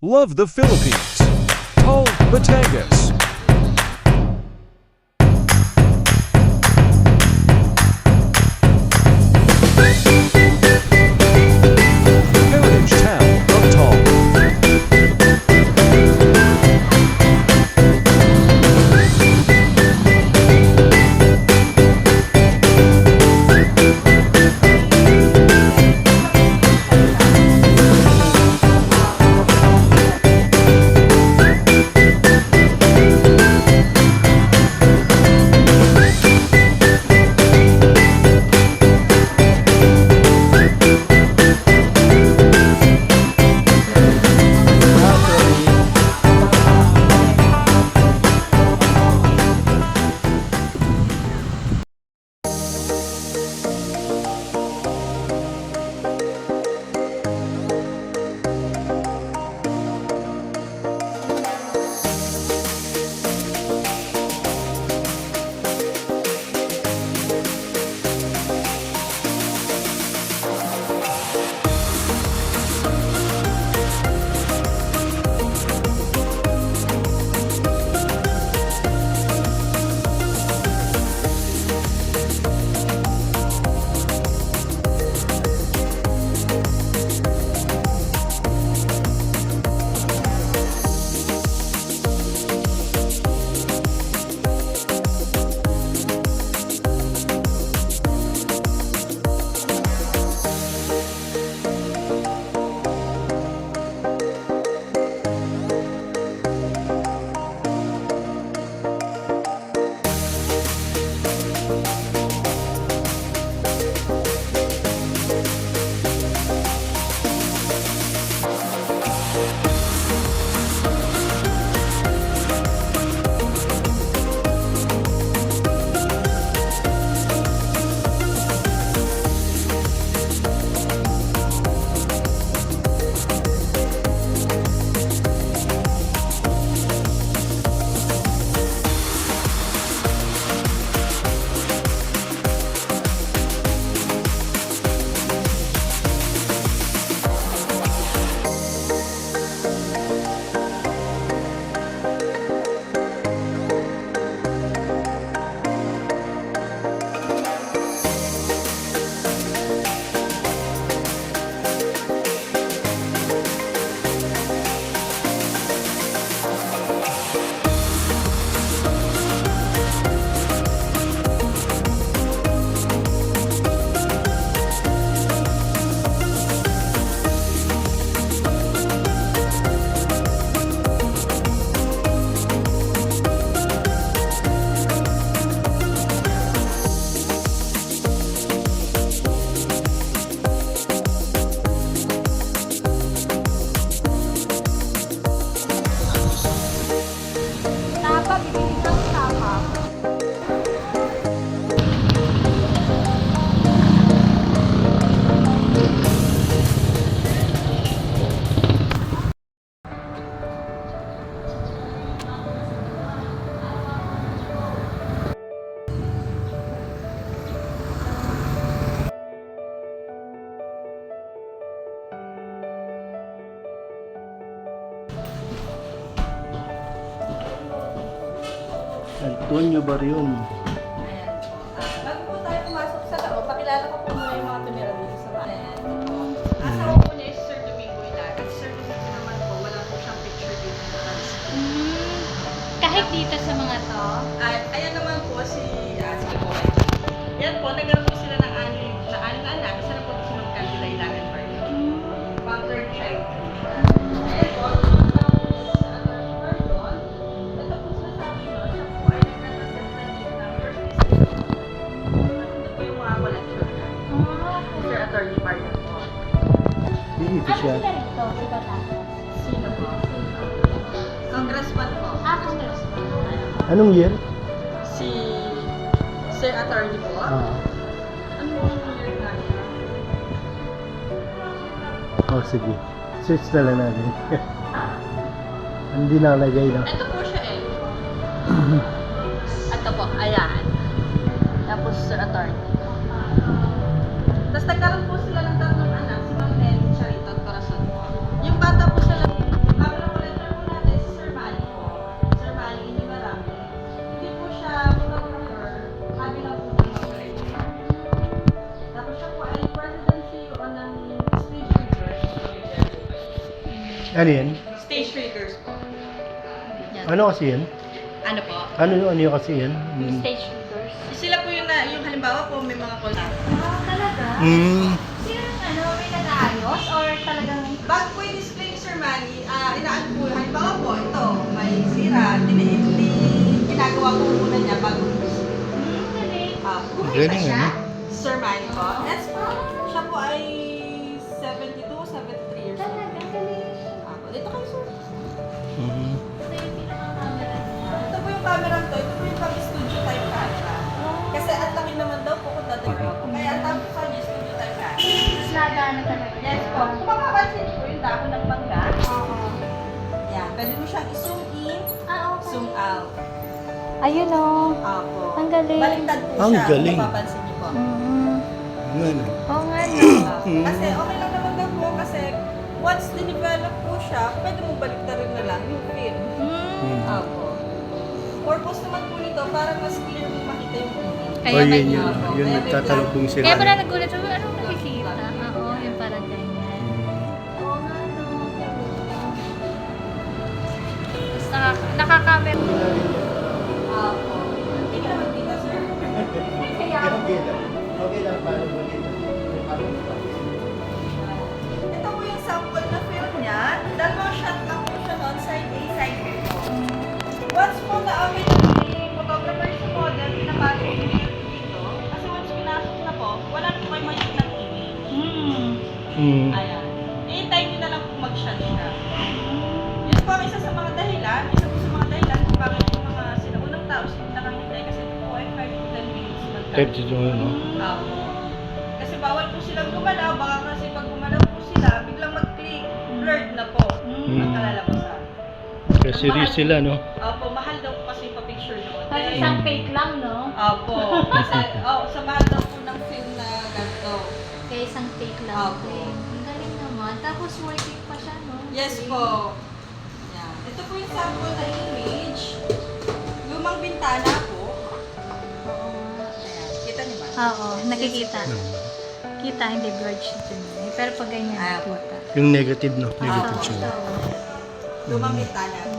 Love the Philippines. Call Batangas. Heritage Town of Tall. Antonio Barrion. Ayan. Bago po tayo pumasok sa loob, pakilala ko po muna yung mga tumira dito sa bahay. Ayan. Asawa po niya is Sir Domingo Ilagan. Sir Domingo naman po, wala po siyang picture dito sa taas. Kahit dito sa mga to. At ayan naman po sige po. Yan po, nagkaroon po sila ng anim na anak. Isa na po si Ma'am Candida Ilagan Barrion. Pang third child. Ayan po. Attorney Mario po. Dito Ano siya. sila rito? Si Batangas. Sino po? Congressman po. Congressman. Anong year? Si Sir Attorney po. Ano yung year na siya? Oh, sige. Search na lang natin. Hindi nakalagay na. Ito po siya eh. Ito po, ayan. Tapos Sir Attorney. Tapos nagkaroon po sila ng tatlong anak, si Ma'am Nelly Charito at Corazon po. Yung bata po sila, Ano yan? Stage triggers po. Yan. Ano kasi yan? Ano po? Ano yung kasi yan? Stage triggers. Sila po yung halimbawa po may mga call na. Talaga? Sino may nag-aayos or talagang... Bago po yung display ni Sir Manny, inaano po, halimbawa po, ito, may sira, ginagawa po muna niya bago i-display. Galing. Galing, siya? ano? Sir Manny po. Yes po. Siya po ay 72, 73 years old. Talaga, galing. Dito kayo, sir. Mhm. Ito yung pinaka-camera niya. Ito po yung camera to. Ito po yung pang-studio type camera. Kasi at laki naman daw po kung dadagdag po. Kaya ang tawag sa kanya, studio type camera. Mas nagana talaga. Yes po. Kung mapapansin po yung dahon ng mangga. Oo. Yan. Pwede mo siyang i-zoom in, Okay. zoom out. Ayun o. Apo. Ang galing. Baliktad po Ang siya. galing. Kung mapapansin niyo po. Ano? Oo nga no. Kasi okay lang naman daw po kasi once dinevelop po siya, pwede mo baliktarin na lang yung film. Apo. Purpose naman po nito para mas clear mo makita yung movie. Kaya Oh, yun ganyan. yun. Yun, nagtatalong sila. Kaya pala nagulat ako, anong nakikita? Oo, yung parang ganyan. Oo nga no. Tapos nakakamera. Apo. Hindi ka naman kita, sir. Kaya Okay lang. Okay lang, paano mo dito? ito po yung sample na film niya. Dalawang shot lang po siya noon, side A, side B po. Once po na-okay na ni photographer sa model, pinapasok niyo yung dito. Kasi once pinasok na po, wala na po kayo makikita ng image. Ayan. I-time nyo na lang kung mag-shot siya. Yan po ang isa sa mga dahilan. Isa po sa mga dahilan kung bakit yung mga sinaunang tao sila nakahintay kasi po ay 5 to 10 minutes Type mag-time. dito, no? Apo. Kasi bawal po silang gumalaw. Baka kasi pag gumalaw po sila, biglang mag-click. Blurred na po. Ang kalalabasan. Kasi serious sila, no? Opo, mahal daw po kasi pa-picture noon. Kasi isang fake lang, no? Opo. Kasi, sa mahal daw po ng film na ganito. Kaya isang fake lang. Opo. Ang galing naman. Tapos working pa siya, no? Yes po. Yan. Ito po yung sample na image. Lumang bintana po. Oo. Ayan. Kita niyo ba? Oo, nakikita. Kita, hindi blurred siya dun. Pero pag ganyan, Ah, nakita. Yung negative, no? Negative Oo. siya. Lumang bintana po.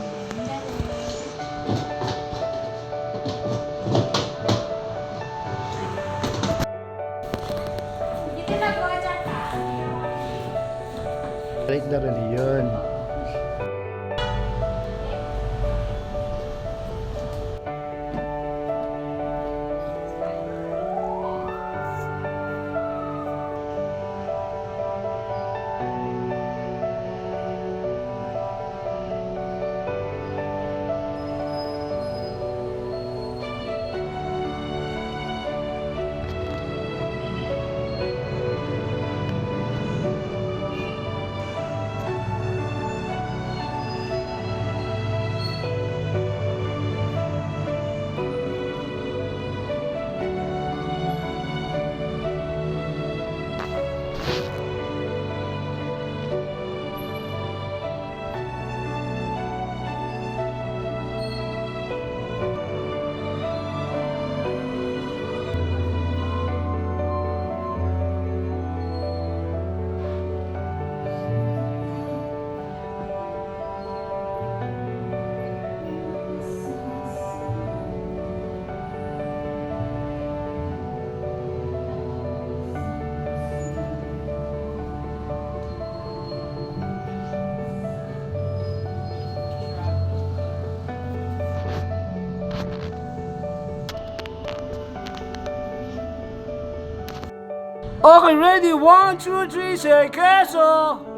Dito na po, Chata. Right na rin yun. Okay, ready? 1, 2, 3, say queso.